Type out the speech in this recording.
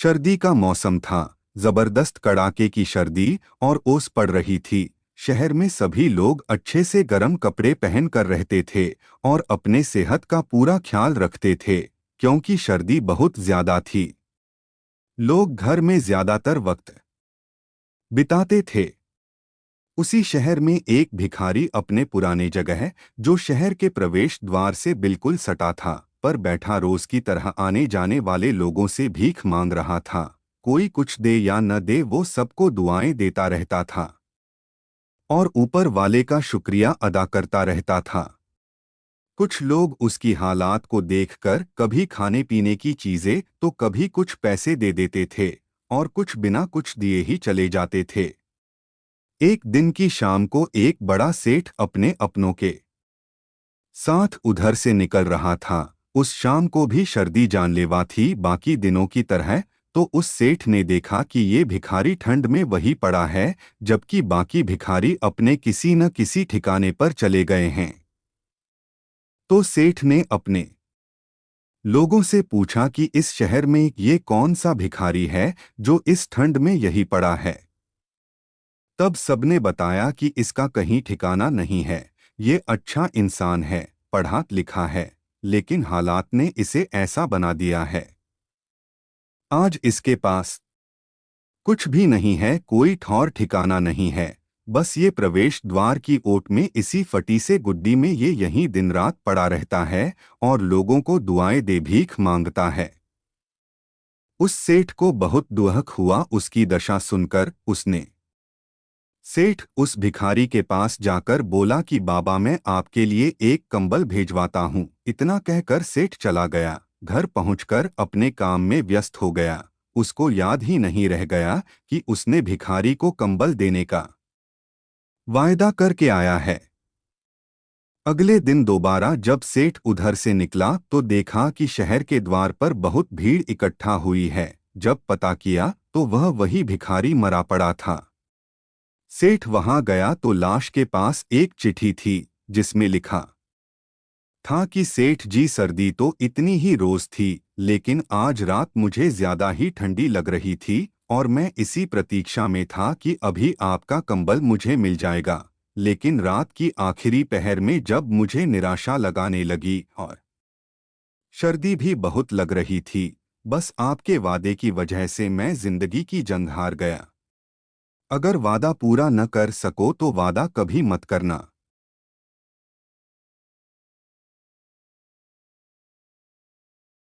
सर्दी का मौसम था। जबरदस्त कड़ाके की सर्दी और ओस पड़ रही थी। शहर में सभी लोग अच्छे से गर्म कपड़े पहन कर रहते थे और अपने सेहत का पूरा ख्याल रखते थे, क्योंकि सर्दी बहुत ज्यादा थी। लोग घर में ज्यादातर वक्त बिताते थे। उसी शहर में एक भिखारी अपने पुराने जगह, जो शहर के प्रवेश द्वार से बिल्कुल सटा था, पर बैठा रोज की तरह आने जाने वाले लोगों से भीख मांग रहा था। कोई कुछ दे या न दे, वो सबको दुआएं देता रहता था और ऊपर वाले का शुक्रिया अदा करता रहता था। कुछ लोग उसकी हालात को देखकर कभी खाने पीने की चीजें तो कभी कुछ पैसे दे देते थे और कुछ बिना कुछ दिए ही चले जाते थे। एक दिन की शाम को एक बड़ा सेठ अपने अपनों के साथ उधर से निकल रहा था। उस शाम को भी सर्दी जानलेवा थी बाकी दिनों की तरह। तो उस सेठ ने देखा कि ये भिखारी ठंड में वही पड़ा है, जबकि बाकी भिखारी अपने किसी न किसी ठिकाने पर चले गए हैं। तो सेठ ने अपने लोगों से पूछा कि इस शहर में ये कौन सा भिखारी है जो इस ठंड में यही पड़ा है। तब सबने बताया कि इसका कहीं ठिकाना नहीं है। ये अच्छा इंसान है, पढ़ा लिखा है, लेकिन हालात ने इसे ऐसा बना दिया है। आज इसके पास कुछ भी नहीं है, कोई ठौर ठिकाना नहीं है। बस ये प्रवेश द्वार की ओट में इसी फटी से गुड्डी में ये यहीं दिन रात पड़ा रहता है और लोगों को दुआएं दे भीख मांगता है। उस सेठ को बहुत दुहक हुआ उसकी दशा सुनकर। उसने सेठ उस भिखारी के पास जाकर बोला कि बाबा, मैं आपके लिए एक कंबल भेजवाता हूँ। इतना कहकर सेठ चला गया। घर पहुंचकर अपने काम में व्यस्त हो गया। उसको याद ही नहीं रह गया कि उसने भिखारी को कंबल देने का वायदा करके आया है। अगले दिन दोबारा जब सेठ उधर से निकला तो देखा कि शहर के द्वार पर बहुत भीड़ इकट्ठा हुई है। जब पता किया तो वह वही भिखारी मरा पड़ा था। सेठ वहां गया तो लाश के पास एक चिट्ठी थी, जिसमें लिखा था कि सेठ जी, सर्दी तो इतनी ही रोज थी, लेकिन आज रात मुझे ज्यादा ही ठंडी लग रही थी और मैं इसी प्रतीक्षा में था कि अभी आपका कंबल मुझे मिल जाएगा। लेकिन रात की आखिरी पहर में जब मुझे निराशा लगाने लगी और सर्दी भी बहुत लग रही थी, बस आपके वादे की वजह से मैं जिंदगी की जंग हार गया। अगर वादा पूरा न कर सको तो वादा कभी मत करना।